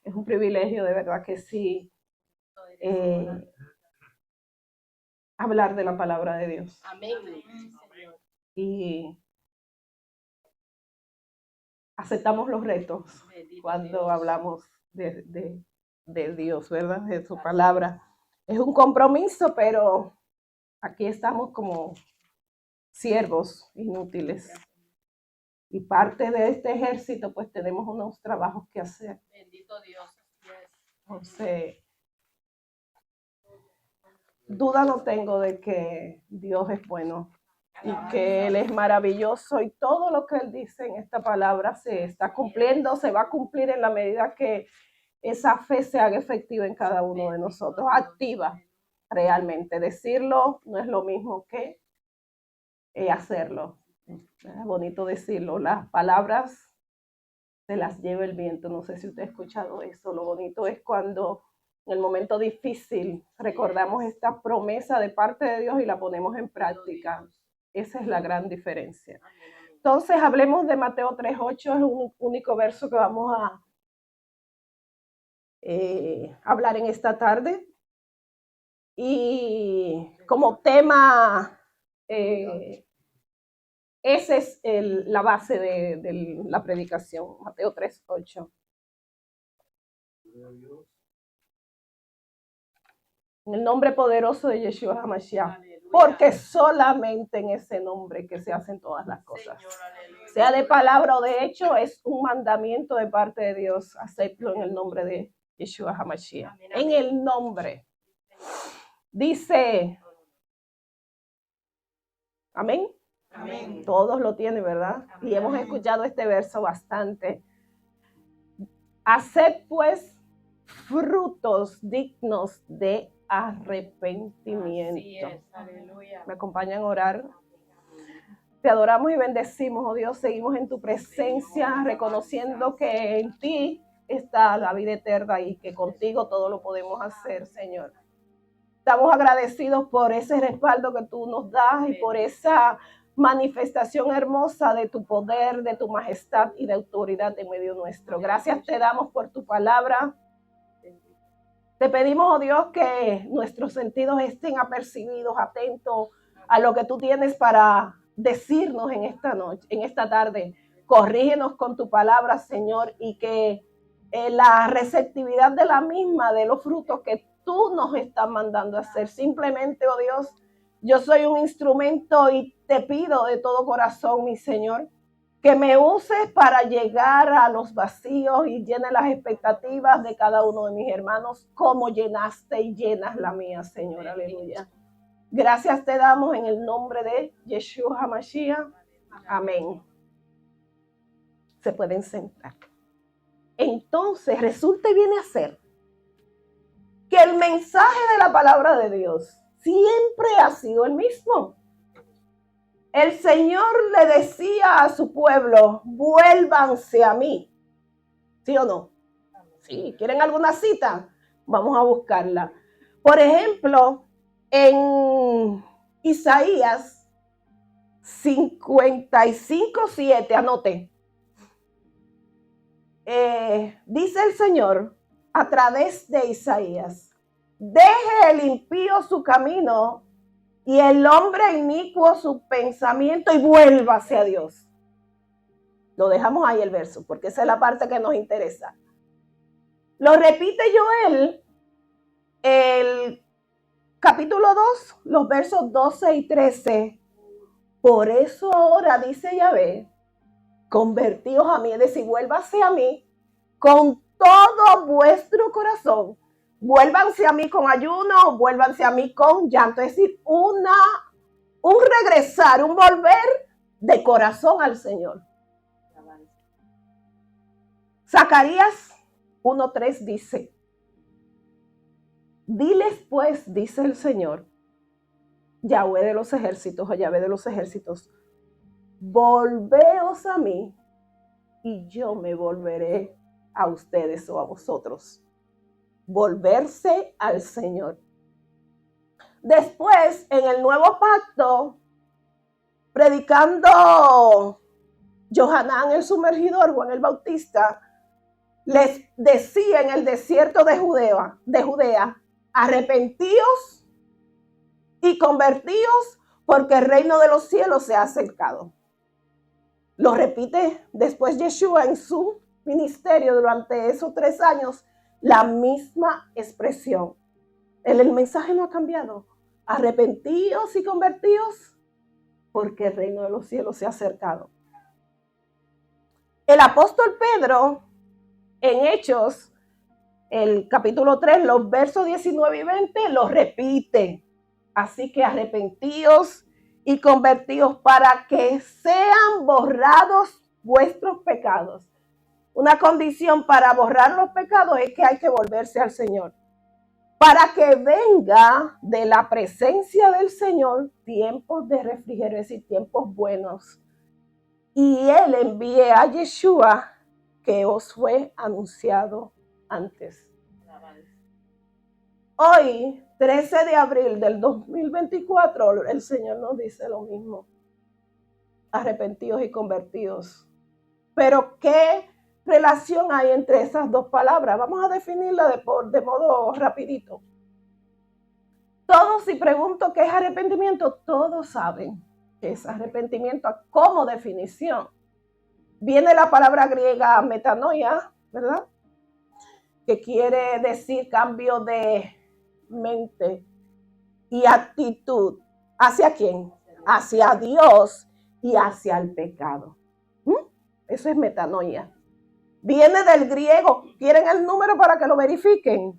Es un privilegio, de verdad que sí, eh, hablar de la palabra de Dios. Amén. Y aceptamos los retos cuando hablamos de Dios, ¿verdad? De su palabra. Es un compromiso, pero aquí estamos como siervos inútiles. Y parte de este ejército, pues tenemos unos trabajos que hacer. Bendito Dios. Entonces, duda no tengo de que Dios es bueno y que Él es maravilloso y todo lo que Él dice en esta palabra se está cumpliendo, se va a cumplir en la medida que esa fe se haga efectiva en cada uno de nosotros, activa realmente. Decirlo no es lo mismo que hacerlo. Es bonito decirlo, las palabras se las lleva el viento, no sé si usted ha escuchado eso, lo bonito es cuando en el momento difícil recordamos esta promesa de parte de Dios y la ponemos en práctica. Esa es la gran diferencia. Entonces hablemos de Mateo 3:8, es un único verso que vamos a hablar en esta tarde. Y como tema, esa es la base de la predicación, Mateo 3:8. En el nombre poderoso de Yeshua HaMashiach, porque solamente en ese nombre que se hacen todas las cosas. Sea de palabra o de hecho, es un mandamiento de parte de Dios. Acepto en el nombre de Yeshua HaMashiach. En el nombre. Dice, amén. Amén. Todos lo tienen, ¿verdad? Amén. Y hemos escuchado este verso bastante. Haced pues frutos dignos de arrepentimiento. Así es. Aleluya. ¿Me acompañan a orar? Te adoramos y bendecimos, oh Dios. Seguimos en tu presencia, reconociendo que en ti está la vida eterna y que contigo todo lo podemos hacer, Señor. Estamos agradecidos por ese respaldo que tú nos das y por esa manifestación hermosa de tu poder, de tu majestad y de autoridad en medio nuestro. Gracias te damos por tu palabra. Te pedimos, oh Dios, que nuestros sentidos estén apercibidos, atentos a lo que tú tienes para decirnos en esta noche, en esta tarde. Corrígenos con tu palabra, Señor, y que la receptividad de la misma, de los frutos que tú nos estás mandando a hacer. Simplemente, oh Dios, yo soy un instrumento y te pido de todo corazón, mi Señor, que me uses para llegar a los vacíos y llene las expectativas de cada uno de mis hermanos, como llenaste y llenas la mía, Señor. Aleluya. Gracias te damos en el nombre de Yeshua HaMashiach. Amén. Se pueden sentar. Entonces, resulta y viene a ser que el mensaje de la palabra de Dios siempre ha sido el mismo. El Señor le decía a su pueblo, vuélvanse a mí. ¿Sí o no? Sí, ¿quieren alguna cita? Vamos a buscarla. Por ejemplo, en Isaías 55:7, anote. Dice el Señor a través de Isaías, deje el impío su camino y el hombre inicuo su pensamiento y vuélvase a Dios. Lo dejamos ahí el verso, porque esa es la parte que nos interesa. Lo repite Joel, el capítulo 2, los versos 12 y 13. Por eso ahora, dice Yahvé, convertíos a mí, es decir, vuélvase a mí con todo vuestro corazón. Vuélvanse a mí con ayuno, vuélvanse a mí con llanto. Es decir, un regresar, un volver de corazón al Señor. Zacarías 1:3 dice, diles pues, dice el Señor, Yahvé de los ejércitos, o Yahvé de los ejércitos, volveos a mí y yo me volveré a ustedes o a vosotros. Volverse al Señor. Después, en el nuevo pacto, predicando Johanán el sumergidor, Juan el Bautista, les decía en el desierto de Judea, arrepentíos y convertíos porque el reino de los cielos se ha acercado. Lo repite después Yeshua en su ministerio durante esos 3 años, la misma expresión. El mensaje no ha cambiado. Arrepentíos y convertíos porque el reino de los cielos se ha acercado. El apóstol Pedro, en Hechos, el capítulo 3, los versos 19 y 20, lo repite. Así que arrepentíos y convertíos para que sean borrados vuestros pecados. Una condición para borrar los pecados es que hay que volverse al Señor. Para que venga de la presencia del Señor tiempos de refrigerio, es decir, tiempos buenos. Y Él envíe a Yeshua que os fue anunciado antes. Hoy, 13 de abril del 2024, el Señor nos dice lo mismo. Arrepentidos y convertidos. Pero ¿qué relación hay entre esas dos palabras? Vamos a definirla de modo rapidito. Todos, si pregunto qué es arrepentimiento, todos saben que es arrepentimiento como definición. Viene la palabra griega metanoia, ¿verdad? Que quiere decir cambio de mente y actitud. ¿Hacia quién? Hacia Dios y hacia el pecado. Eso es metanoia. Viene del griego. ¿Quieren el número para que lo verifiquen?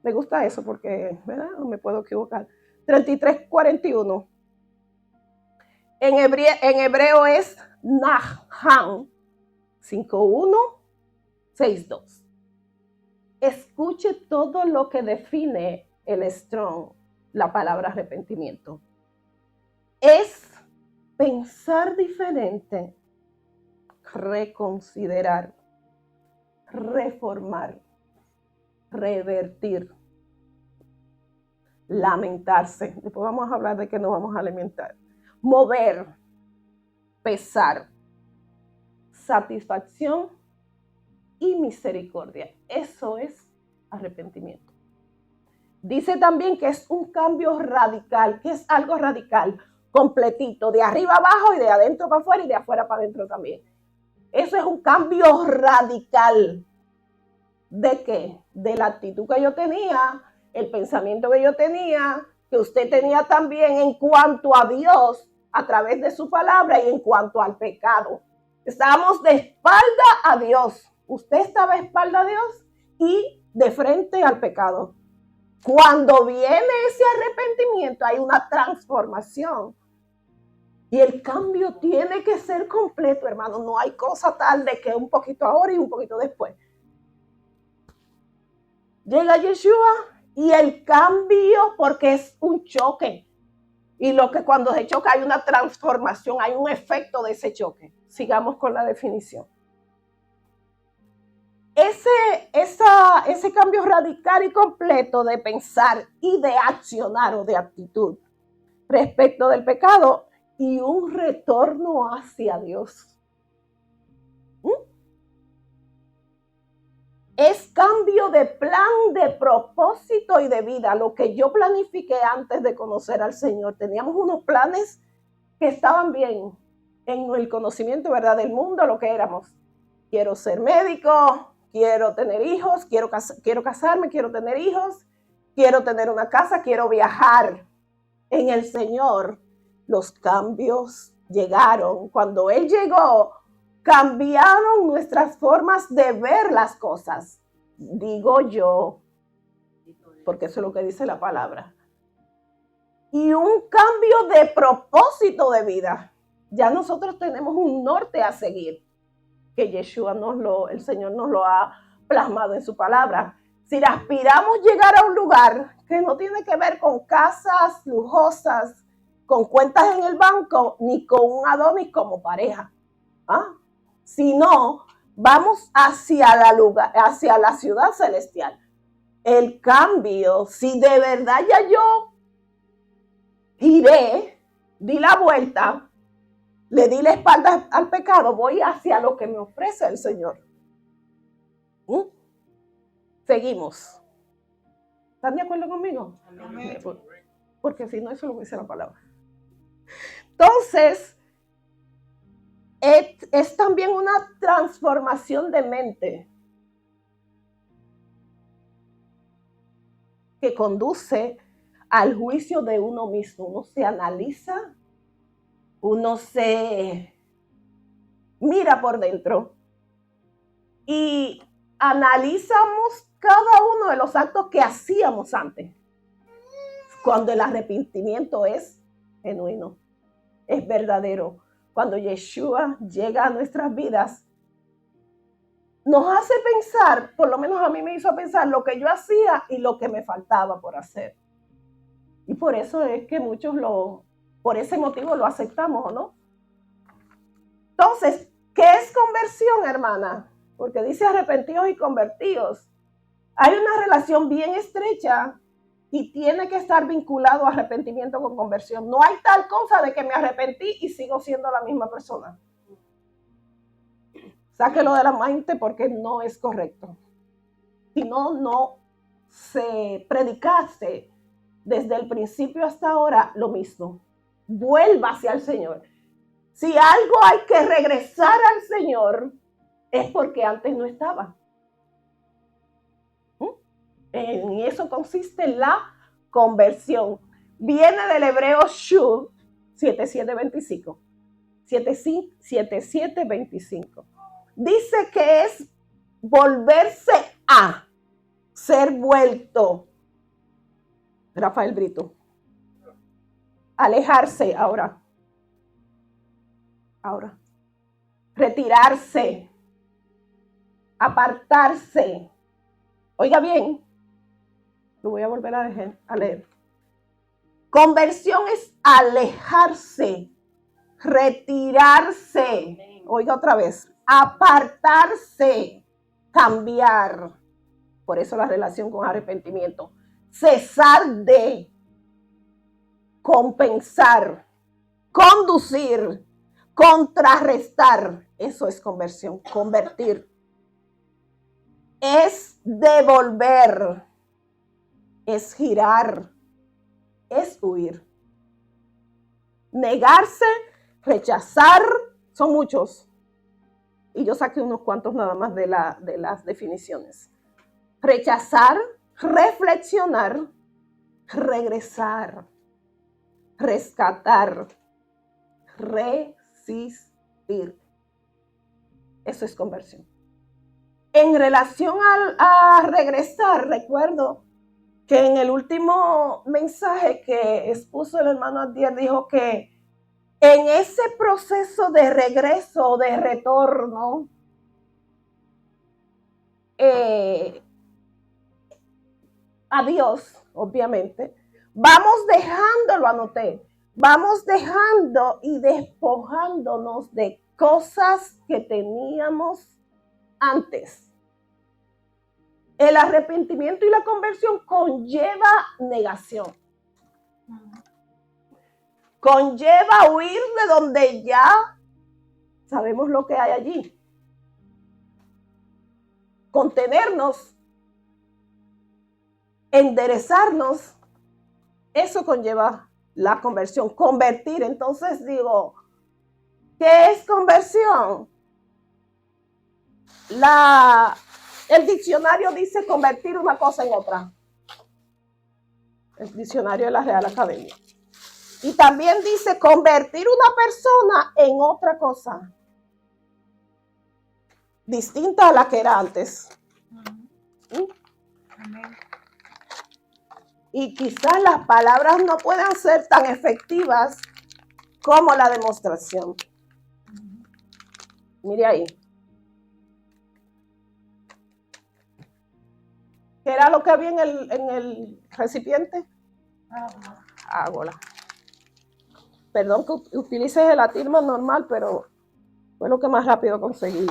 Me gusta eso porque, ¿verdad? No me puedo equivocar. 3341. En hebreo es Naham 5162. Escuche todo lo que define el Strong, la palabra arrepentimiento. Es pensar diferente, reconsiderar, reformar, revertir, lamentarse. Después vamos a hablar de que nos vamos a lamentar. Mover, pesar, satisfacción y misericordia. Eso es arrepentimiento. Dice también que es un cambio radical. ¿Qué es algo radical? Completito, de arriba abajo y de adentro para afuera y de afuera para adentro también. Eso es un cambio radical. ¿De qué? De la actitud que yo tenía, el pensamiento que yo tenía, que usted tenía también en cuanto a Dios a través de su palabra y en cuanto al pecado. Estábamos de espalda a Dios. Usted estaba de espalda a Dios y de frente al pecado. Cuando viene ese arrepentimiento hay una transformación. Y el cambio tiene que ser completo, hermano. No hay cosa tal de que un poquito ahora y un poquito después. Llega Yeshua y el cambio, porque es un choque. Y lo que cuando se choca hay una transformación, hay un efecto de ese choque. Sigamos con la definición. Ese cambio radical y completo de pensar y de accionar o de actitud respecto del pecado y un retorno hacia Dios. Es cambio de plan, de propósito y de vida. Lo que yo planifiqué antes de conocer al Señor. Teníamos unos planes que estaban bien en el conocimiento, ¿verdad? Del mundo, lo que éramos. Quiero ser médico, quiero tener hijos, quiero casarme, quiero tener hijos, quiero tener una casa, quiero viajar. En el Señor, los cambios llegaron. Cuando Él llegó, cambiaron nuestras formas de ver las cosas. Digo yo, porque eso es lo que dice la palabra. Y un cambio de propósito de vida. Ya nosotros tenemos un norte a seguir, que Yeshua el Señor nos lo ha plasmado en su palabra. Si aspiramos llegar a un lugar que no tiene que ver con casas lujosas, con cuentas en el banco, ni con un Adonis como pareja, sino vamos hacia la ciudad celestial. El cambio, si de verdad ya yo giré, di la vuelta, le di la espalda al pecado, voy hacia lo que me ofrece el Señor. ¿Mm? Seguimos. ¿Están de acuerdo conmigo? Amén. Porque si no, eso lo dice la palabra. Entonces, es también una transformación de mente que conduce al juicio de uno mismo. Uno se analiza, uno se mira por dentro y analizamos cada uno de los actos que hacíamos antes, cuando el arrepentimiento es genuino, es verdadero. Cuando Yeshua llega a nuestras vidas, nos hace pensar, por lo menos a mí me hizo pensar lo que yo hacía y lo que me faltaba por hacer. Y por eso es que muchos por ese motivo lo aceptamos, ¿o no? Entonces, ¿qué es conversión, hermana? Porque dice arrepentidos y convertidos. Hay una relación bien estrecha y tiene que estar vinculado a arrepentimiento con conversión. No hay tal cosa de que me arrepentí y sigo siendo la misma persona. Sáquelo de la mente porque no es correcto. Si no se predicase desde el principio hasta ahora lo mismo. Vuelva hacia el Señor. Si algo hay que regresar al Señor, es porque antes no estaba. En eso consiste la conversión. Viene del hebreo shuv 7725. 7725. Dice que es volverse a, ser vuelto. Rafael Brito. Alejarse ahora. Retirarse. Apartarse. Oiga bien. Lo voy a volver a leer. Conversión es alejarse, retirarse. Oiga otra vez. Apartarse, cambiar. Por eso la relación con arrepentimiento. Cesar de, compensar, conducir, contrarrestar. Eso es conversión, convertir. Es devolver, es girar, es huir. Negarse, rechazar, son muchos. Y yo saqué unos cuantos nada más de las definiciones. Rechazar, reflexionar, regresar, rescatar, resistir. Eso es conversión. En relación a regresar, recuerdo que en el último mensaje que expuso el hermano Adier dijo que en ese proceso de regreso, de retorno, a Dios, obviamente, vamos dejando, lo anoté, vamos dejando y despojándonos de cosas que teníamos antes. El arrepentimiento y la conversión conlleva negación. Conlleva huir de donde ya sabemos lo que hay allí. Contenernos, enderezarnos, eso conlleva la conversión. Convertir, entonces digo, ¿qué es conversión? El diccionario dice convertir una cosa en otra. El diccionario de la Real Academia. Y también dice convertir una persona en otra cosa distinta a la que era antes. Amén. Y quizás las palabras no puedan ser tan efectivas como la demostración. Mire ahí. ¿Qué era lo que había en el recipiente? Agua. Perdón que utilice el latismo normal, pero fue lo que más rápido conseguí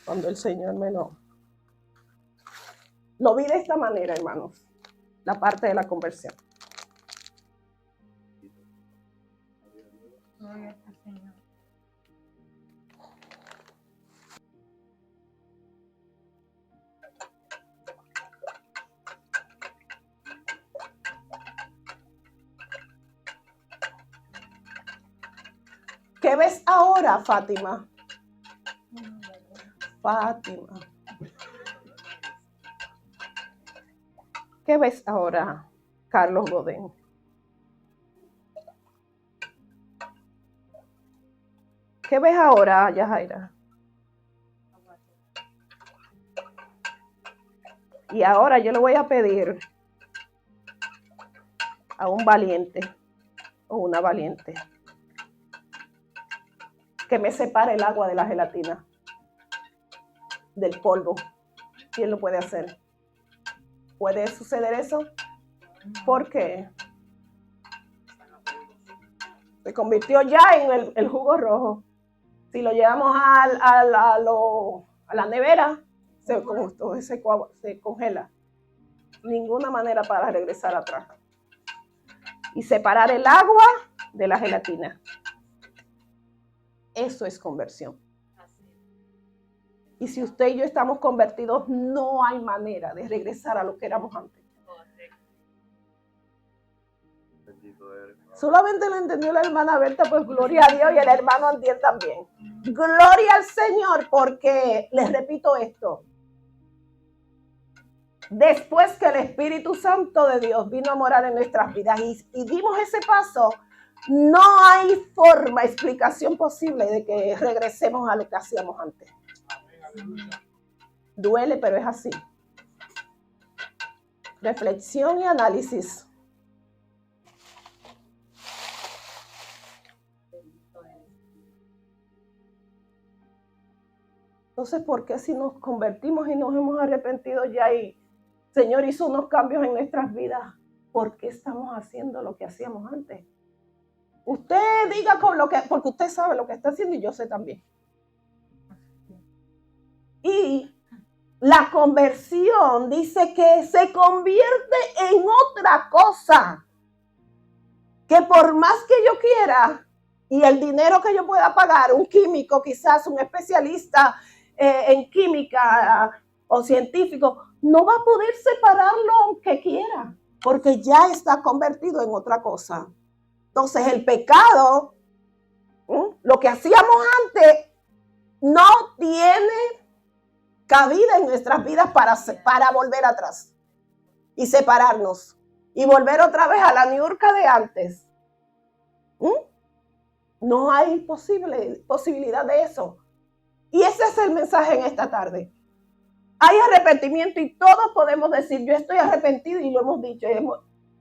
cuando el Señor me lo vi de esta manera, hermanos, la parte de la conversión. Gloria al Señor. ¿Qué ves ahora, Fátima? Fátima. ¿Qué ves ahora, Carlos Godén? ¿Qué ves ahora, Yajaira? Y ahora yo le voy a pedir a un valiente o una valiente que me separe el agua de la gelatina, del polvo. ¿Quién lo puede hacer? ¿Puede suceder eso? ¿Por qué? Se convirtió ya en el jugo rojo. Si lo llevamos a la nevera, se congela. Ninguna manera para regresar atrás. Y separar el agua de la gelatina. Eso es conversión. Y si usted y yo estamos convertidos, no hay manera de regresar a lo que éramos antes. Solamente lo entendió la hermana Berta, pues gloria a Dios, y el hermano Antiel también. Gloria al Señor, porque les repito esto. Después que el Espíritu Santo de Dios vino a morar en nuestras vidas y dimos ese paso, no hay forma, explicación posible de que regresemos a lo que hacíamos antes. Duele, pero es así. Reflexión y análisis. Entonces, ¿por qué si nos convertimos y nos hemos arrepentido ya y Señor hizo unos cambios en nuestras vidas, ¿por qué estamos haciendo lo que hacíamos antes? Usted diga con lo que, porque usted sabe lo que está haciendo y yo sé también. Y la conversión dice que se convierte en otra cosa. Que por más que yo quiera y el dinero que yo pueda pagar, un químico quizás, un especialista en química o científico, no va a poder separarlo aunque quiera, porque ya está convertido en otra cosa. Entonces el pecado, lo que hacíamos antes, no tiene cabida en nuestras vidas para volver atrás y separarnos y volver otra vez a la niurca de antes. No hay posibilidad de eso. Y ese es el mensaje en esta tarde. Hay arrepentimiento y todos podemos decir, yo estoy arrepentido, y lo hemos dicho,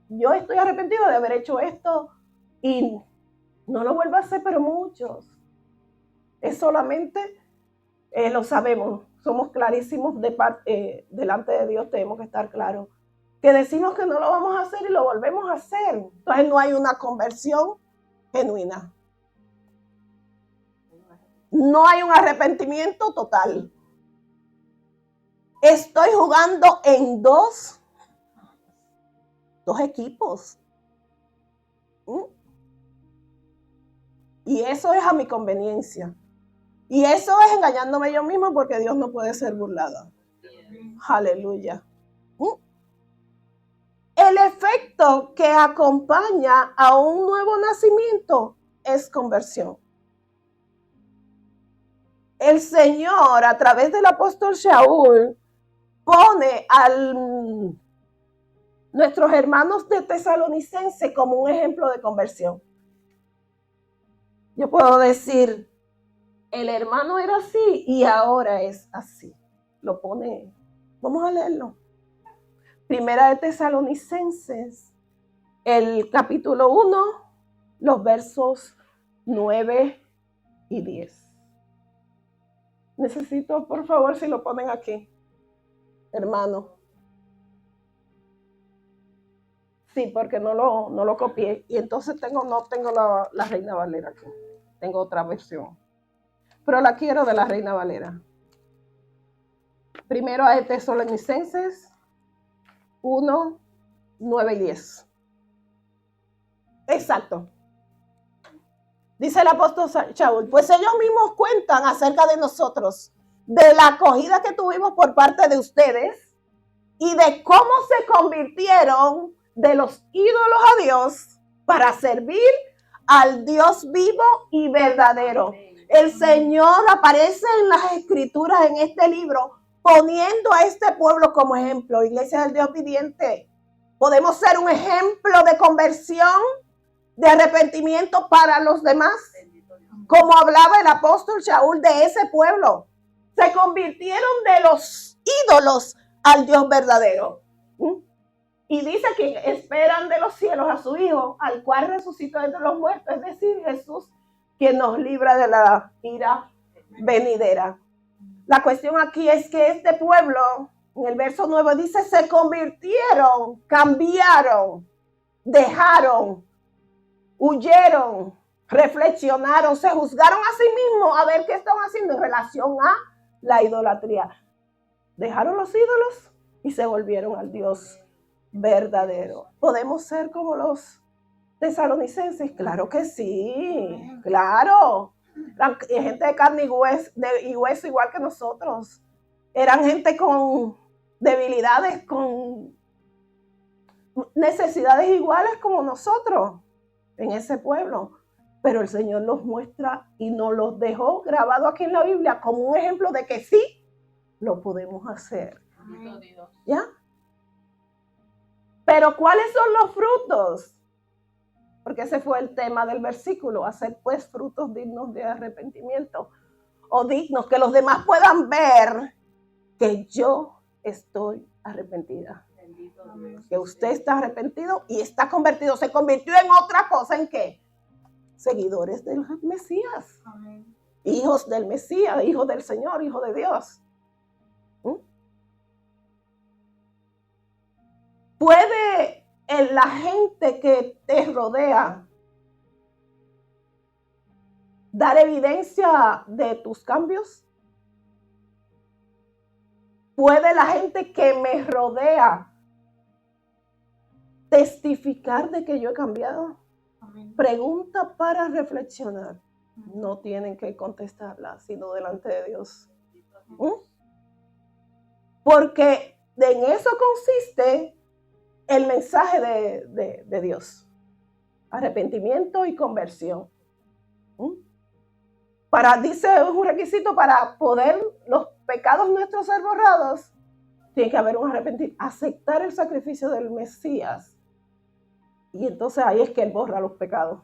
yo estoy arrepentido de haber hecho esto y no lo vuelvo a hacer, pero muchos. Es solamente, lo sabemos, somos clarísimos delante de Dios, tenemos que estar claros, que decimos que no lo vamos a hacer y lo volvemos a hacer. Entonces no hay una conversión genuina. No hay un arrepentimiento total. Estoy jugando en dos equipos. Y eso es a mi conveniencia. Y eso es engañándome yo mismo, porque Dios no puede ser burlado. Aleluya. El efecto que acompaña a un nuevo nacimiento es conversión. El Señor, a través del apóstol Shaul, pone a nuestros hermanos de Tesalonicense como un ejemplo de conversión. Yo puedo decir, el hermano era así y ahora es así. Lo pone, vamos a leerlo. Primera de Tesalonicenses, el capítulo 1, los versos 9 y 10. Necesito, por favor, si lo ponen aquí, hermano. Sí, porque no lo copié. Y entonces no tengo la Reina Valera aquí. Tengo otra versión. Pero la quiero de la Reina Valera. Primero a Tesalonicenses 1, 9 y 10. Exacto. Dice el apóstol Shaul, pues ellos mismos cuentan acerca de nosotros, de la acogida que tuvimos por parte de ustedes y de cómo se convirtieron de los ídolos a Dios para servir al Dios vivo y verdadero. El Señor aparece en las Escrituras, en este libro, poniendo a este pueblo como ejemplo. Iglesia del Dios viviente, podemos ser un ejemplo de conversión, de arrepentimiento para los demás. Como hablaba el apóstol Saúl de ese pueblo, se convirtieron de los ídolos al Dios verdadero. Y dice que esperan de los cielos a su Hijo, al cual resucitó entre los muertos, es decir, Jesús, quien nos libra de la ira venidera. La cuestión aquí es que este pueblo, en el verso 9 dice, se convirtieron, cambiaron, dejaron, huyeron, reflexionaron, se juzgaron a sí mismos a ver qué estaban haciendo en relación a la idolatría. Dejaron los ídolos y se volvieron al Dios verdadero. ¿Podemos ser como los tesalonicenses? Claro que sí, claro. Gente de carne y hueso igual que nosotros. Eran gente con debilidades, con necesidades iguales como nosotros en ese pueblo. Pero el Señor los muestra y nos los dejó grabado aquí en la Biblia como un ejemplo de que sí lo podemos hacer. ¿Ya? Pero ¿cuáles son los frutos? Porque ese fue el tema del versículo, hacer pues frutos dignos de arrepentimiento, o dignos que los demás puedan ver que yo estoy arrepentida. Que usted está arrepentido y está convertido, se convirtió en otra cosa. ¿En qué? Seguidores del Mesías. Amén. Hijos del Mesías, hijos del Señor, hijos de Dios. ¿Puede la gente que te rodea dar evidencia de tus cambios? ¿Puede la gente que me rodea testificar de que yo he cambiado? Amén. Pregunta para reflexionar. No tienen que contestarla, sino delante de Dios. Porque en eso consiste el mensaje de Dios. Arrepentimiento y conversión. Dice, es un requisito para poder los pecados nuestros ser borrados. Tiene que haber un arrepentimiento, aceptar el sacrificio del Mesías. Y entonces ahí es que Él borra los pecados.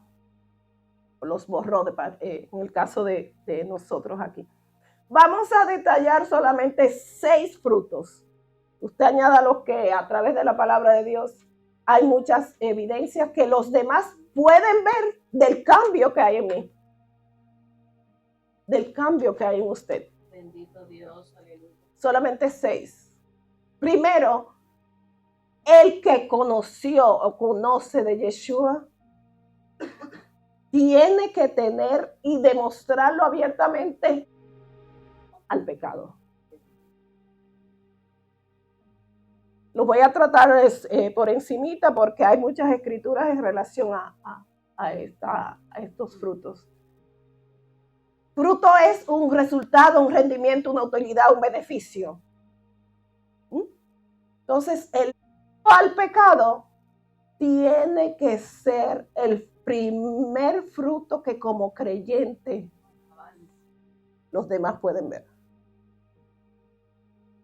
Los borró en el caso de nosotros aquí. Vamos a detallar solamente 6 frutos. Usted añada los que a través de la palabra de Dios hay muchas evidencias que los demás pueden ver del cambio que hay en mí. Del cambio que hay en usted. Bendito Dios, aleluya. Solamente 6. Primero, el que conoció o conoce de Yeshua tiene que tener y demostrarlo abiertamente al pecado. Lo voy a tratar por encimita porque hay muchas escrituras en relación a estos frutos. Fruto es un resultado, un rendimiento, una utilidad, un beneficio. Entonces, el al pecado tiene que ser el primer fruto que como creyente los demás pueden ver.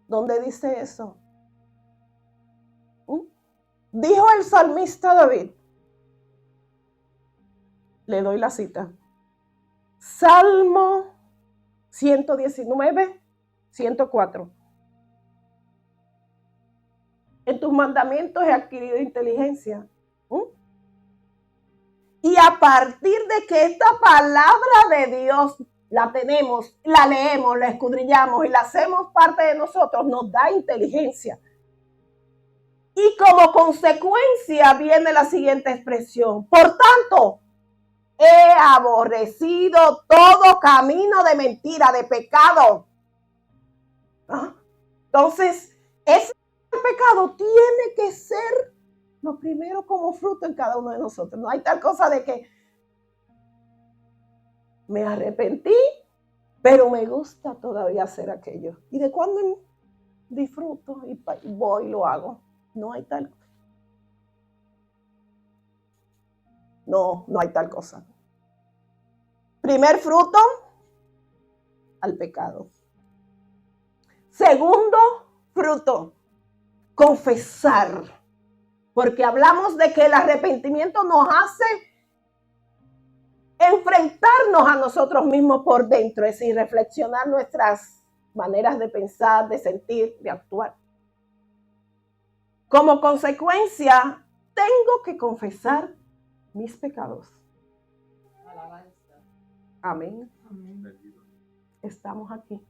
¿Dónde dice eso? Dijo el salmista David. Le doy la cita. Salmo 119, 104. En tus mandamientos he adquirido inteligencia. Y a partir de que esta palabra de Dios la tenemos, la leemos, la escudriñamos y la hacemos parte de nosotros, nos da inteligencia. Y como consecuencia viene la siguiente expresión. Por tanto, he aborrecido todo camino de mentira, de pecado. Entonces, ese pecado tiene que ser lo primero como fruto en cada uno de nosotros. No hay tal cosa de que me arrepentí, pero me gusta todavía hacer aquello. ¿Y de cuándo disfruto y voy y lo hago? No hay tal cosa. No hay tal cosa. Primer fruto, al pecado. Segundo fruto, confesar. Porque hablamos de que el arrepentimiento nos hace enfrentarnos a nosotros mismos por dentro, es decir, reflexionar nuestras maneras de pensar, de sentir, de actuar. Como consecuencia, tengo que confesar mis pecados. Alabanza. Amén. Estamos aquí.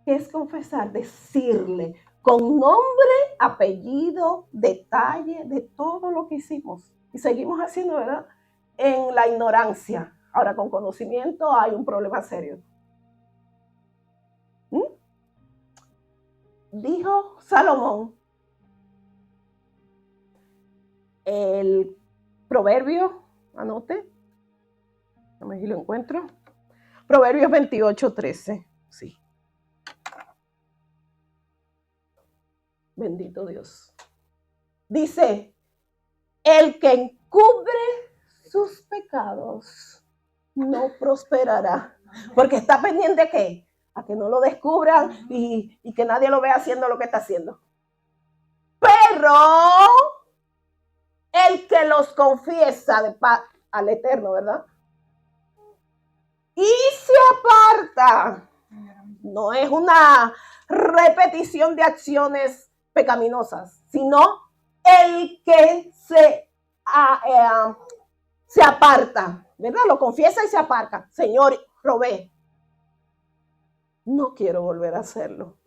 ¿Qué es confesar? Decirle con nombre, apellido, detalle de todo lo que hicimos. Y seguimos haciendo, ¿verdad? En la ignorancia. Ahora, con conocimiento hay un problema serio. Dijo Salomón, el proverbio, anote, a ver si lo encuentro. Proverbios 28:13, sí. Bendito Dios. Dice, el que encubre sus pecados no prosperará. Porque está pendiente ¿qué? A que no lo descubran y que nadie lo vea haciendo lo que está haciendo. Pero el que los confiesa al Eterno, ¿verdad? Y se aparta. No es una repetición de acciones pecaminosas, sino el que se aparta, ¿verdad? Lo confiesa y se aparta. Señor, robé. No quiero volver a hacerlo.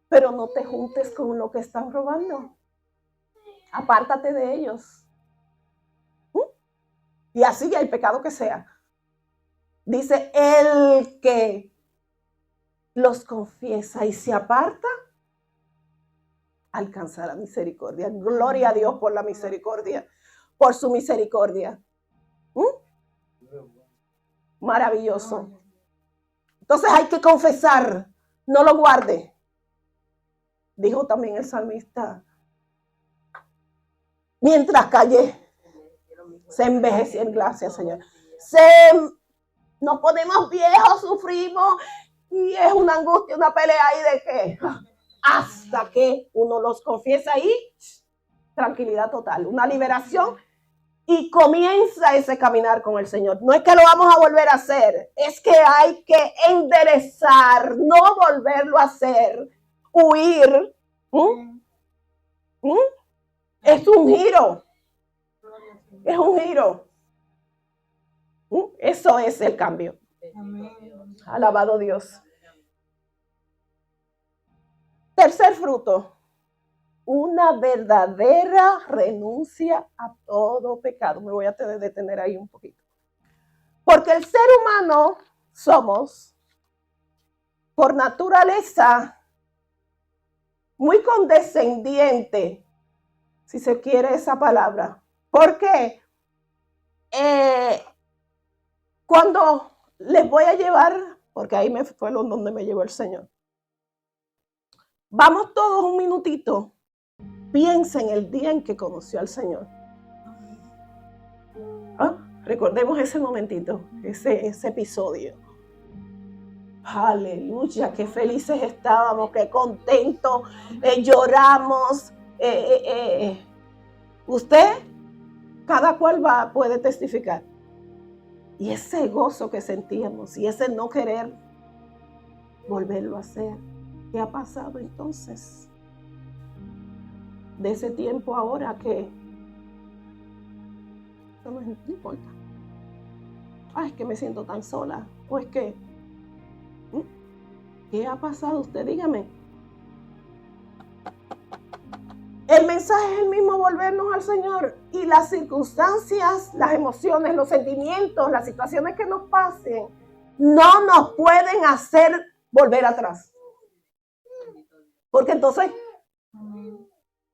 Pero no te juntes con lo que están robando. Apártate de ellos. Y así el pecado que sea. Dice, el que los confiesa y se aparta, alcanzará misericordia. Gloria a Dios por la misericordia, por su misericordia. Maravilloso. Entonces hay que confesar, no lo guarde. Dijo también el salmista, mientras callé, se envejecía en gracia, Señor. Nos ponemos viejos, sufrimos y es una angustia, una pelea ahí de qué. Hasta que uno los confiesa y tranquilidad total, una liberación y comienza ese caminar con el Señor. No es que lo vamos a volver a hacer, es que hay que enderezar, no volverlo a hacer, huir. Es un giro. Es un giro. Eso es el cambio. Alabado Dios. Tercer fruto, una verdadera renuncia a todo pecado. Me voy a detener ahí un poquito. Porque el ser humano somos, por naturaleza, muy condescendiente, si se quiere esa palabra. ¿Por qué? Cuando les voy a llevar, porque ahí fue donde me llevó el Señor. Vamos todos un minutito. Piensa en el día en que conoció al Señor. Recordemos ese momentito, ese episodio. Aleluya, qué felices estábamos, qué contentos, lloramos. Usted, cada cual puede testificar. Y ese gozo que sentíamos y ese no querer volverlo a hacer. ¿Qué ha pasado entonces? De ese tiempo ahora que no importa. Ay, es que me siento tan sola. O es que, ¿qué ha pasado? Usted dígame. El mensaje es el mismo, volvernos al Señor. Y las circunstancias, las emociones, los sentimientos, las situaciones que nos pasen, no nos pueden hacer volver atrás. Porque entonces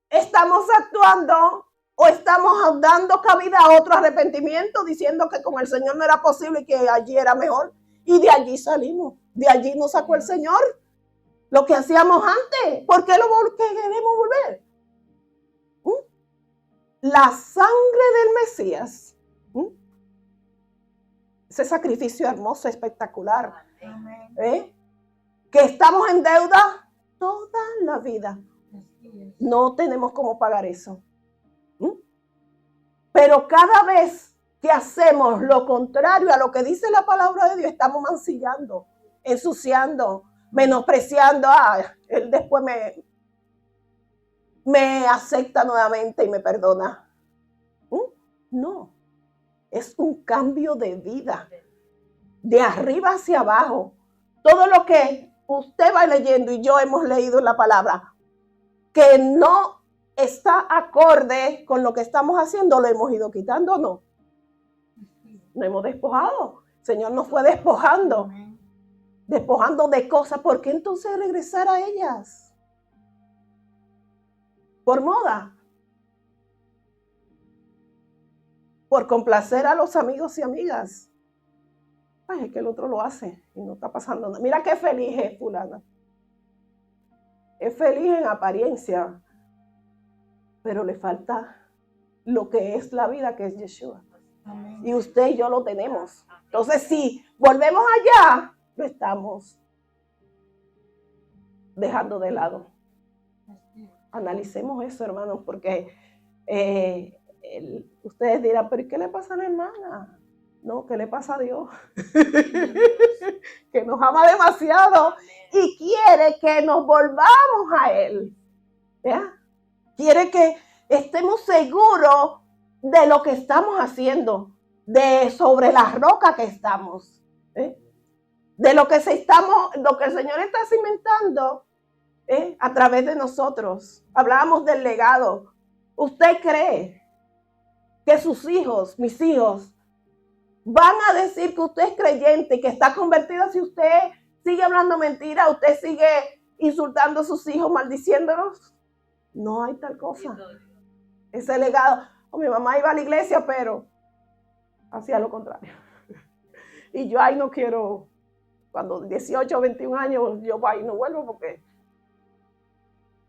estamos actuando o estamos dando cabida a otro arrepentimiento, diciendo que con el Señor no era posible y que allí era mejor. Y de allí salimos. De allí nos sacó el Señor. Lo que hacíamos antes. ¿Por qué queremos volver? La sangre del Mesías ese sacrificio hermoso, espectacular. Que estamos en deuda toda la vida. No tenemos cómo pagar eso. Pero cada vez que hacemos lo contrario a lo que dice la palabra de Dios, estamos mancillando, ensuciando, menospreciando. Él después me acepta nuevamente y me perdona. No, es un cambio de vida, de arriba hacia abajo. Todo lo que usted va leyendo y yo hemos leído en la palabra, que no está acorde con lo que estamos haciendo, lo hemos ido quitando, ¿no? Nos hemos despojado. El Señor nos fue despojando de cosas. ¿Por qué entonces regresar a ellas? Por moda. Por complacer a los amigos y amigas. Ay, es que el otro lo hace y no está pasando nada. Mira qué feliz es fulana. Es feliz en apariencia, pero le falta lo que es la vida, que es Yeshua. Amén. Y usted y yo lo tenemos. Entonces, si volvemos allá, lo estamos dejando de lado. Analicemos eso, hermanos, porque ustedes dirán, pero ¿qué le pasa a la hermana? No, ¿qué le pasa a Dios? Que nos ama demasiado y quiere que nos volvamos a Él. ¿Ya? Quiere que estemos seguros de lo que estamos haciendo, de sobre la roca que estamos, de lo que el Señor está cimentando a través de nosotros. Hablábamos del legado. ¿Usted cree que sus hijos, mis hijos, van a decir que usted es creyente y que está convertido si usted sigue hablando mentira, usted sigue insultando a sus hijos, maldiciéndolos? No hay tal cosa. Ese legado. Mi mamá iba a la iglesia, pero hacía lo contrario. Y yo ahí no quiero, cuando 18 o 21 años, yo ahí no vuelvo porque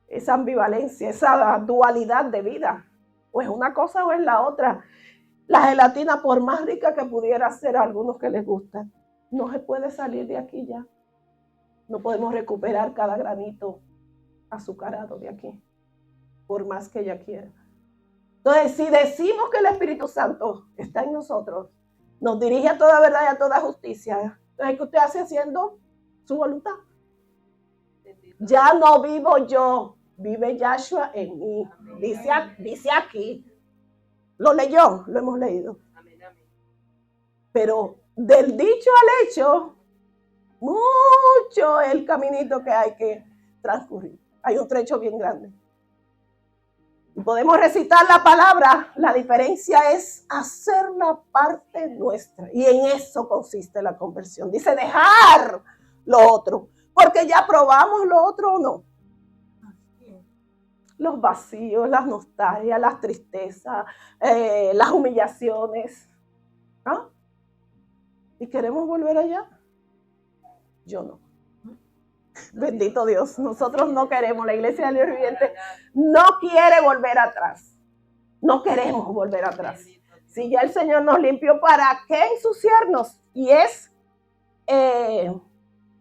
esa ambivalencia, esa dualidad de vida, o es una cosa o es la otra. La gelatina, por más rica que pudiera ser a algunos que les gusta, no se puede salir de aquí ya. No podemos recuperar cada granito azucarado de aquí, por más que ella quiera. Entonces, si decimos que el Espíritu Santo está en nosotros, nos dirige a toda verdad y a toda justicia, entonces, ¿qué usted hace haciendo su voluntad? Ya no vivo yo, vive Yahshua en mí. Dice aquí. Lo leyó, lo hemos leído. Pero del dicho al hecho, mucho es el caminito que hay que transcurrir. Hay un trecho bien grande. Y podemos recitar la palabra, la diferencia es hacerla parte nuestra. Y en eso consiste la conversión. Dice dejar lo otro, porque ya probamos lo otro o no. Los vacíos, las nostalgias, las tristezas, las humillaciones. ¿Ah? ¿Y queremos volver allá? Yo no. Bendito Dios, nosotros no queremos, la iglesia del Dios viviente no quiere volver atrás. No queremos volver atrás. Si ya el Señor nos limpió, ¿para qué ensuciarnos? Y es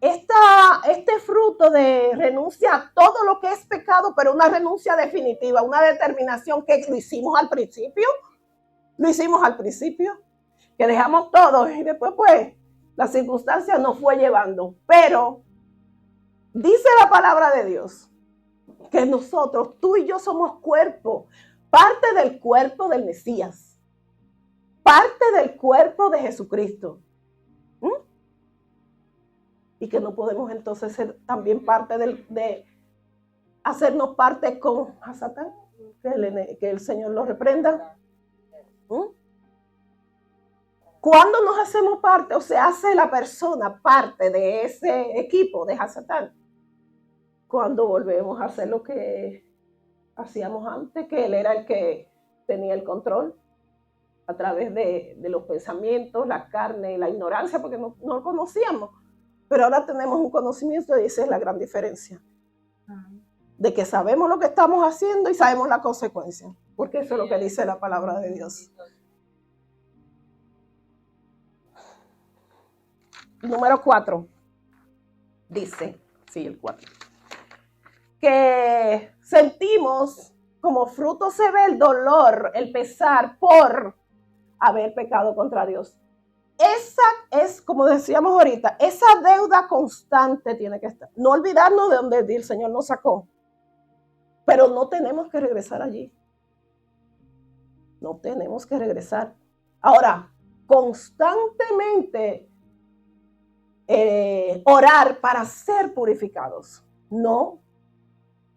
este fruto de renuncia a todo lo que es pecado, pero una renuncia definitiva, una determinación que lo hicimos al principio. Lo hicimos al principio, que dejamos todo y después pues la circunstancia nos fue llevando. Pero dice la palabra de Dios que nosotros, tú y yo somos cuerpo, parte del cuerpo del Mesías, parte del cuerpo de Jesucristo. Y que no podemos entonces ser también parte de hacernos parte con Satán, que el Señor lo reprenda. ¿Cuándo nos hacemos parte o se hace la persona parte de ese equipo de Satán? Cuando volvemos a hacer lo que hacíamos antes, que él era el que tenía el control a través de los pensamientos, la carne y la ignorancia, porque no lo conocíamos. Pero ahora tenemos un conocimiento y esa es la gran diferencia. De que sabemos lo que estamos haciendo y sabemos la consecuencia. Porque eso es lo que dice la palabra de Dios. Número 4. Dice, sí, el 4. Que sentimos como fruto se ve el dolor, el pesar por haber pecado contra Dios. Esa es, como decíamos ahorita, esa deuda constante tiene que estar. No olvidarnos de donde el Señor nos sacó. Pero no tenemos que regresar allí. No tenemos que regresar. Ahora, constantemente orar para ser purificados. No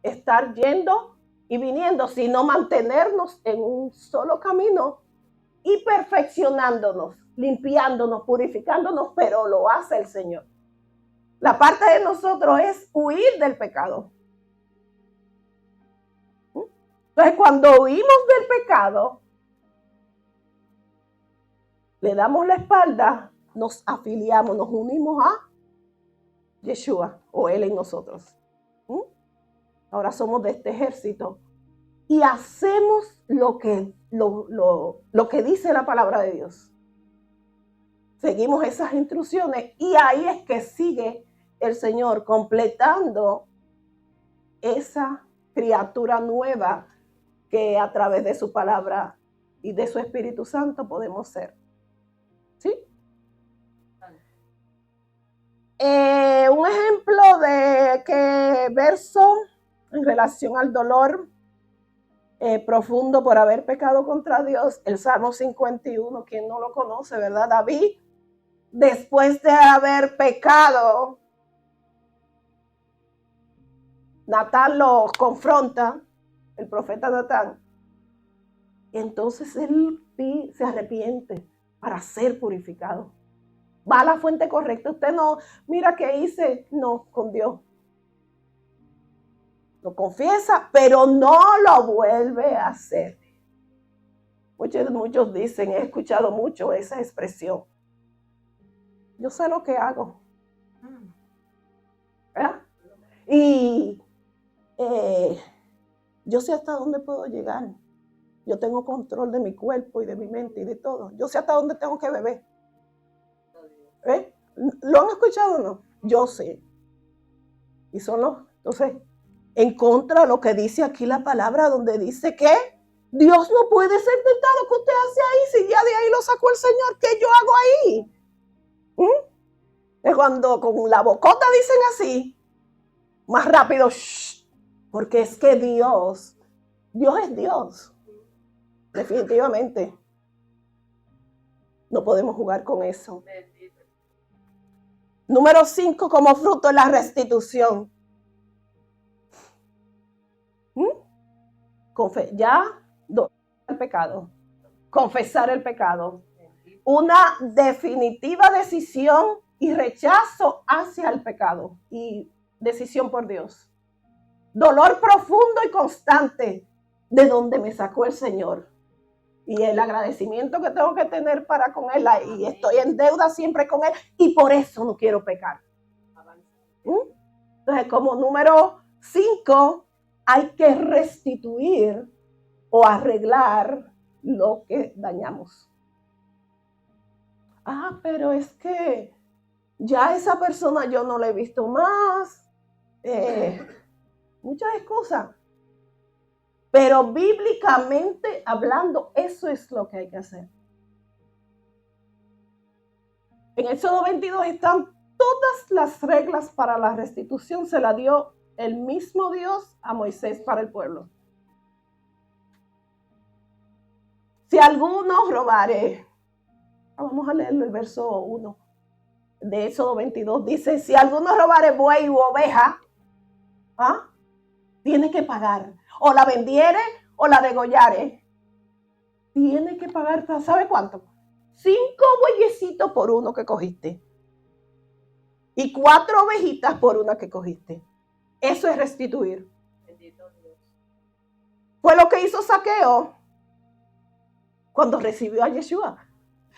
estar yendo y viniendo, sino mantenernos en un solo camino y perfeccionándonos, limpiándonos, purificándonos, pero lo hace el Señor. La parte de nosotros es huir del pecado. Entonces, cuando huimos del pecado, le damos la espalda, nos afiliamos, nos unimos a Yeshua o Él en nosotros. Ahora somos de este ejército y hacemos lo que dice la palabra de Dios. Seguimos esas instrucciones y ahí es que sigue el Señor completando esa criatura nueva que a través de su palabra y de su Espíritu Santo podemos ser. ¿Sí? Un ejemplo de qué verso en relación al dolor profundo por haber pecado contra Dios, el Salmo 51, quien no lo conoce, ¿verdad? David, después de haber pecado, Natán lo confronta, el profeta Natán, y entonces él se arrepiente para ser purificado. Va a la fuente correcta. Usted no, mira qué hice, no, con Dios. Lo confiesa, pero no lo vuelve a hacer. Muchos dicen, he escuchado mucho esa expresión. Yo sé lo que hago. ¿Verdad? Y yo sé hasta dónde puedo llegar. Yo tengo control de mi cuerpo y de mi mente y de todo. Yo sé hasta dónde tengo que beber. ¿Lo han escuchado o no? Yo sé. Y son los, entonces, en contra de lo que dice aquí la palabra, donde dice que Dios no puede ser tentado. ¿Qué usted hace ahí? Si ya de ahí lo sacó el Señor, ¿qué yo hago ahí? Es cuando con la bocota dicen así, más rápido, shh, porque es que Dios es Dios. Definitivamente. No podemos jugar con eso. Número 5, como fruto de la restitución. El pecado. Confesar el pecado. Una definitiva decisión y rechazo hacia el pecado. Y decisión por Dios. Dolor profundo y constante de donde me sacó el Señor. Y el agradecimiento que tengo que tener para con Él. Y estoy en deuda siempre con Él. Y por eso no quiero pecar. Entonces, como número 5, hay que restituir o arreglar lo que dañamos. Pero es que ya esa persona yo no la he visto más. Muchas excusas. Pero bíblicamente hablando, eso es lo que hay que hacer. En Éxodo 22 están todas las reglas para la restitución. Se la dio el mismo Dios a Moisés para el pueblo. Si alguno robare, vamos a leerlo, el verso 1 de Éxodo 22. Dice, si alguno robare buey u oveja, tiene que pagar. O la vendiere o la degollare. Tiene que pagar, ¿sabe cuánto? 5 bueyecitos por uno que cogiste. Y 4 ovejitas por una que cogiste. Eso es restituir. Bendito Dios. Fue lo que hizo Zaqueo cuando recibió a Yeshua.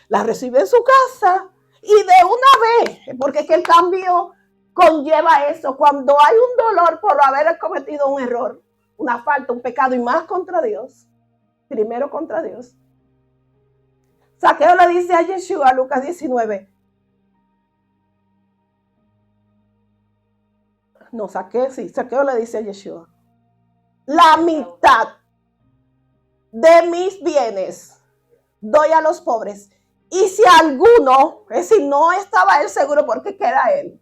La recibió en su casa y de una vez, porque es que el cambio conlleva eso. Cuando hay un dolor por haber cometido un error, una falta, un pecado y más contra Dios, primero contra Dios. Zaqueo le dice a Yeshua, Lucas 19, no, Zaqueo le dice a Yeshua, la mitad de mis bienes doy a los pobres. Y si alguno, es decir, no estaba él seguro porque que era él,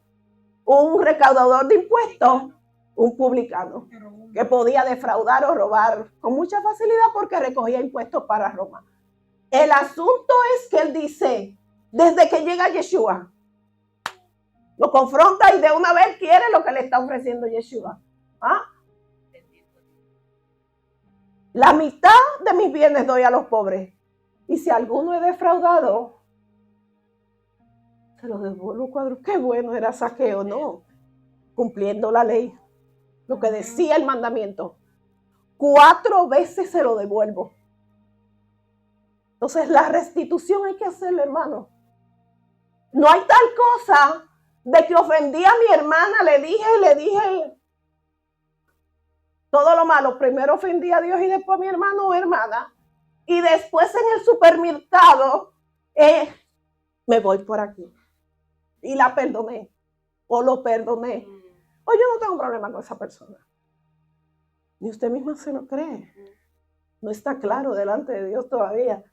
un recaudador de impuestos, un publicano, que podía defraudar o robar con mucha facilidad porque recogía impuestos para Roma. El asunto es que él dice, desde que llega Yeshua, lo confronta y de una vez quiere lo que le está ofreciendo Yeshua. ¿Ah? La mitad de mis bienes doy a los pobres. Y si alguno he defraudado, se los devuelvo cuadro. Qué bueno era Zaqueo, ¿no? Cumpliendo la ley. Lo que decía el mandamiento. 4 veces se lo devuelvo. Entonces la restitución hay que hacerla, hermano. No hay tal cosa de que ofendí a mi hermana, le dije todo lo malo. Primero ofendí a Dios y después a mi hermano o hermana. Y después en el supermercado me voy por aquí. Y la perdoné. O lo perdoné. O yo no tengo problema con esa persona. Ni usted misma se lo cree. No está claro delante de Dios todavía.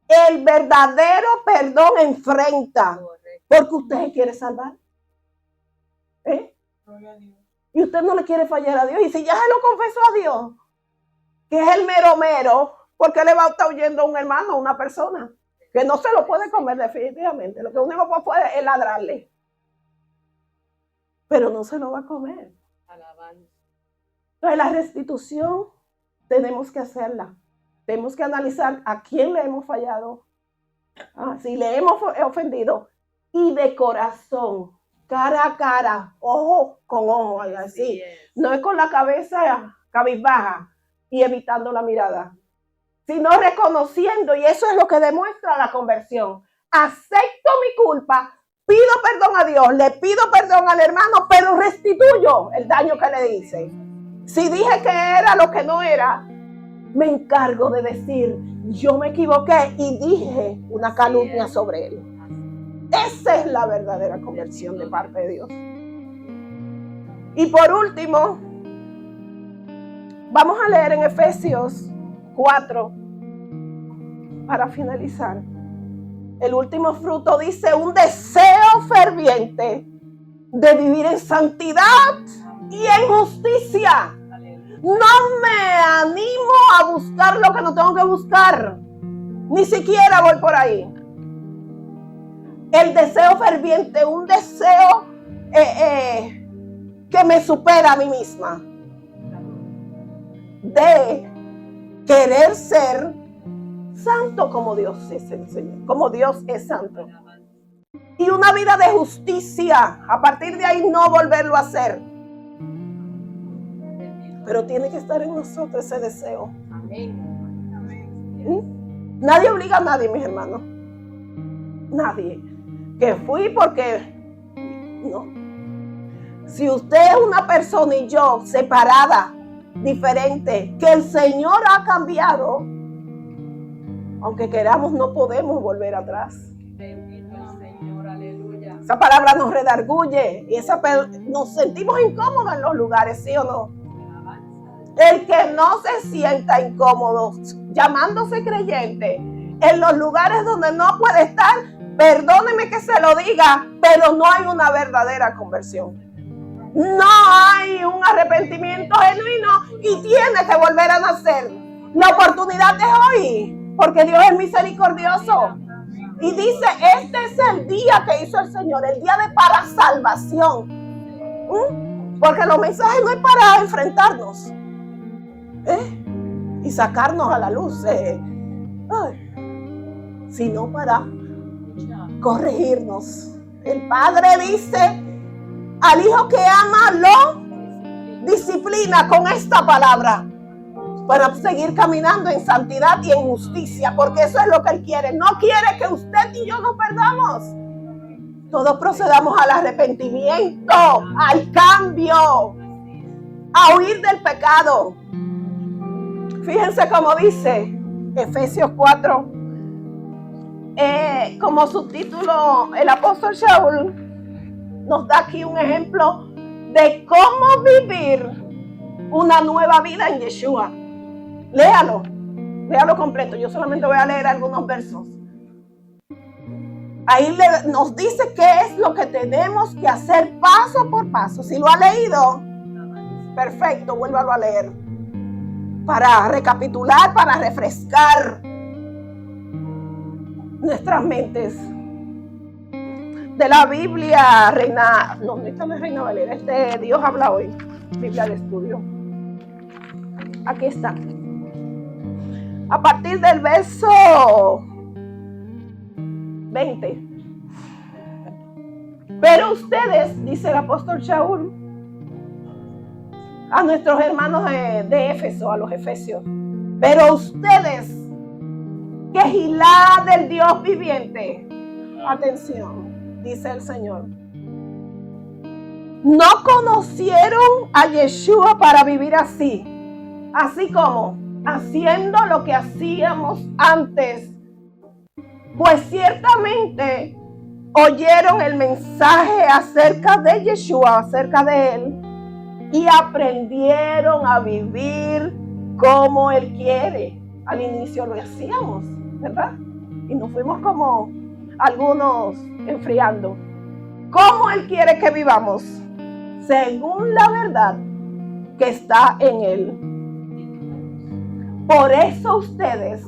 El verdadero perdón enfrenta. Porque usted se quiere salvar. Y usted no le quiere fallar a Dios. Y si ya se lo confesó a Dios, que es el mero, ¿por qué le va a estar huyendo a un hermano, a una persona? Que no se lo puede comer definitivamente. Lo que único que puede es ladrarle. Pero no se lo va a comer. Entonces la restitución tenemos que hacerla. Tenemos que analizar a quién le hemos fallado. Si le hemos ofendido. Y de corazón, cara a cara, ojo con ojo, así. No es con la cabeza cabizbaja y evitando la mirada, sino reconociendo, y eso es lo que demuestra la conversión. Acepto mi culpa, pido perdón a Dios, le pido perdón al hermano, pero restituyo el daño que le hice. Si dije que era lo que no era, me encargo de decir, yo me equivoqué y dije una calumnia sobre él. Esa es la verdadera conversión de parte de Dios. Y por último, vamos a leer en Efesios 4 para finalizar. El último fruto dice un deseo ferviente de vivir en santidad y en justicia. No me animo a buscar lo que no tengo que buscar. Ni siquiera voy por ahí. El deseo ferviente, un deseo que me supera a mí misma. De querer ser santo como Dios es el Señor, como Dios es santo. Y una vida de justicia, a partir de ahí no volverlo a hacer. Pero tiene que estar en nosotros ese deseo. Nadie obliga a nadie, mis hermanos. Nadie. Que fui porque no. Si usted es una persona y yo separada, diferente, que el Señor ha cambiado, aunque queramos no podemos volver atrás. Bendito el Señor, aleluya. Esa palabra nos redarguye y nos sentimos incómodos en los lugares, ¿sí o no? El que no se sienta incómodo llamándose creyente en los lugares donde no puede estar, perdóneme que se lo diga, pero no hay una verdadera conversión. No hay un arrepentimiento genuino y tiene que volver a nacer. La oportunidad es hoy, porque Dios es misericordioso. Y dice, este es el día que hizo el Señor, el día de para salvación. Porque los mensajes no es para enfrentarnos y sacarnos a la luz, sino para corregirnos. El Padre dice, al hijo que ama lo disciplina con esta palabra para seguir caminando en santidad y en justicia, porque eso es lo que Él quiere. No quiere que usted y yo nos perdamos. Todos procedamos al arrepentimiento, al cambio, a huir del pecado. Fíjense cómo dice Efesios 4, como subtítulo, el apóstol Shaul nos da aquí un ejemplo de cómo vivir una nueva vida en Yeshua. Léalo completo. Yo solamente voy a leer algunos versos. Ahí nos dice qué es lo que tenemos que hacer paso por paso. Si lo ha leído, perfecto, vuélvalo a leer. Para recapitular, para refrescar nuestras mentes. De la Biblia, esta no es Reina Valera, Dios habla hoy. Biblia de estudio. Aquí está. A partir del verso 20. Pero ustedes, dice el apóstol Shaul, a nuestros hermanos de Éfeso, a los efesios, pero ustedes, que Gilá del Dios viviente, atención, dice el Señor, no conocieron a Yeshua para vivir así como haciendo lo que hacíamos antes, pues ciertamente oyeron el mensaje acerca de Yeshua, acerca de Él, y aprendieron a vivir como Él quiere. Al inicio lo hacíamos, ¿verdad? Y nos fuimos como algunos enfriando. ¿Cómo Él quiere que vivamos? Según la verdad que está en Él. Por eso ustedes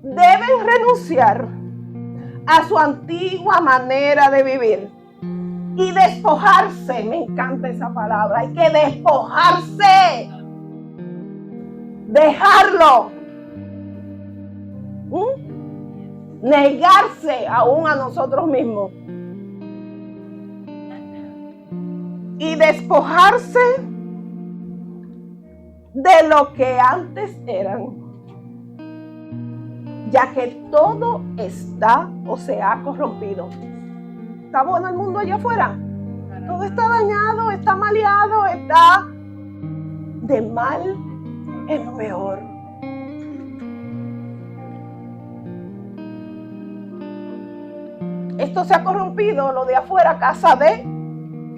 deben renunciar a su antigua manera de vivir y despojarse. Me encanta esa palabra. Hay que despojarse, dejarlo, negarse aún a nosotros mismos y despojarse de lo que antes eran, ya que todo está o se ha corrompido. ¿Está bueno el mundo allá afuera? Todo está dañado, está maleado, está de mal en peor. Esto se ha corrompido, lo de afuera, a causa de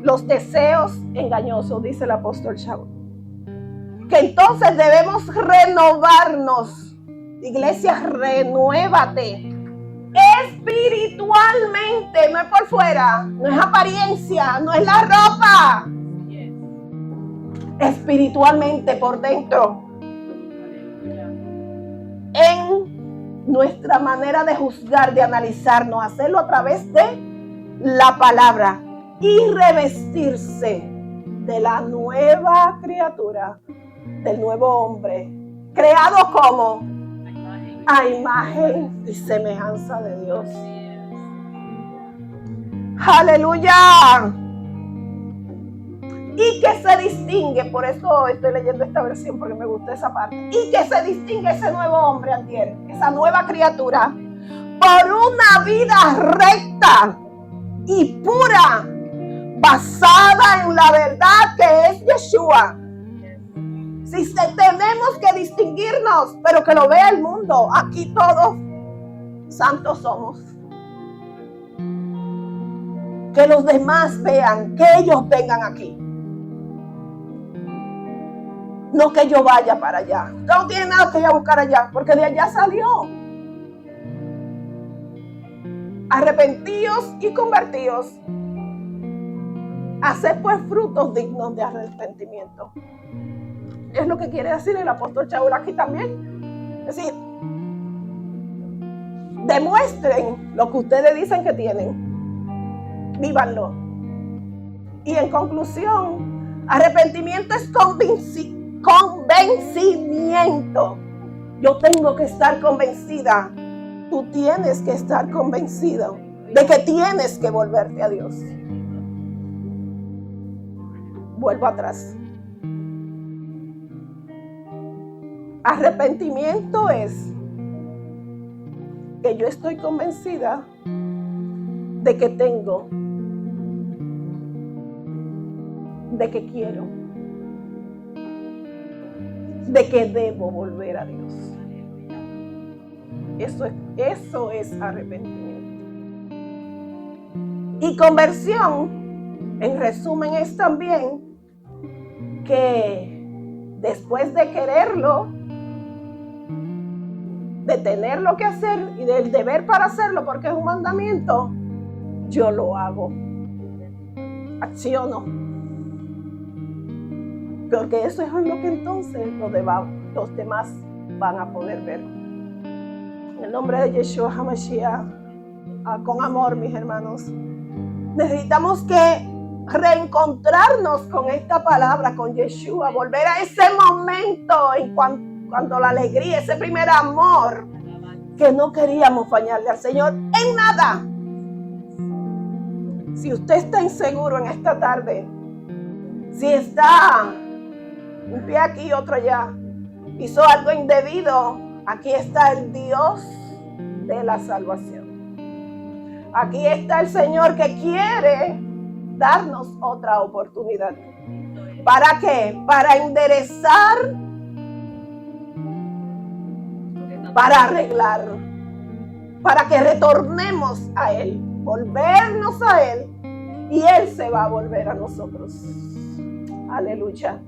los deseos engañosos, dice el apóstol Shaul. Que entonces debemos renovarnos. Iglesia, renuévate espiritualmente, no es por fuera, no es apariencia, no es la ropa, espiritualmente por dentro, en nuestra manera de juzgar, de analizarnos, hacerlo a través de la palabra y revestirse de la nueva criatura, del nuevo hombre, creado como a imagen y semejanza de Dios. Aleluya. Y que se distingue, por eso estoy leyendo esta versión porque me gusta esa parte, y que se distingue ese nuevo hombre, antier, esa nueva criatura, por una vida recta y pura, basada en la verdad que es Yeshua. Si tenemos que distinguirnos, pero que lo vea el mundo, aquí todos santos somos. Que los demás vean, que ellos vengan aquí. No que yo vaya para allá. No tiene nada que ir a buscar allá, porque de allá salió. Arrepentíos y convertíos. Haced pues frutos dignos de arrepentimiento. Es lo que quiere decir el apóstol Shaul aquí también. Es decir, demuestren lo que ustedes dicen que tienen. Vívanlo. Y en conclusión, arrepentimiento es convencimiento. Yo tengo que estar convencida. Tú tienes que estar convencido de que tienes que volverte a Dios. Vuelvo atrás. Arrepentimiento es que yo estoy convencida de que tengo, de que quiero, de que debo volver a Dios. Eso es arrepentimiento. Y conversión, en resumen, es también que después de quererlo, de tener lo que hacer y del deber para hacerlo, porque es un mandamiento, yo lo hago, acciono. Porque eso es lo que entonces los demás van a poder ver. En el nombre de Yeshua HaMashiach, con amor, mis hermanos, necesitamos que reencontrarnos con esta palabra, con Yeshua, volver a ese momento en cuando la alegría, ese primer amor, que no queríamos fallarle al Señor en nada. Si usted está inseguro en esta tarde, si está un pie aquí y otro allá, hizo algo indebido, aquí está el Dios de la salvación. Aquí está el Señor que quiere darnos otra oportunidad. ¿Para qué? Para enderezar, para arreglar, para que retornemos a Él, volvernos a Él, y Él se va a volver a nosotros. Aleluya.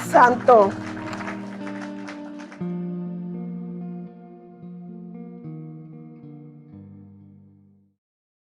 Santo.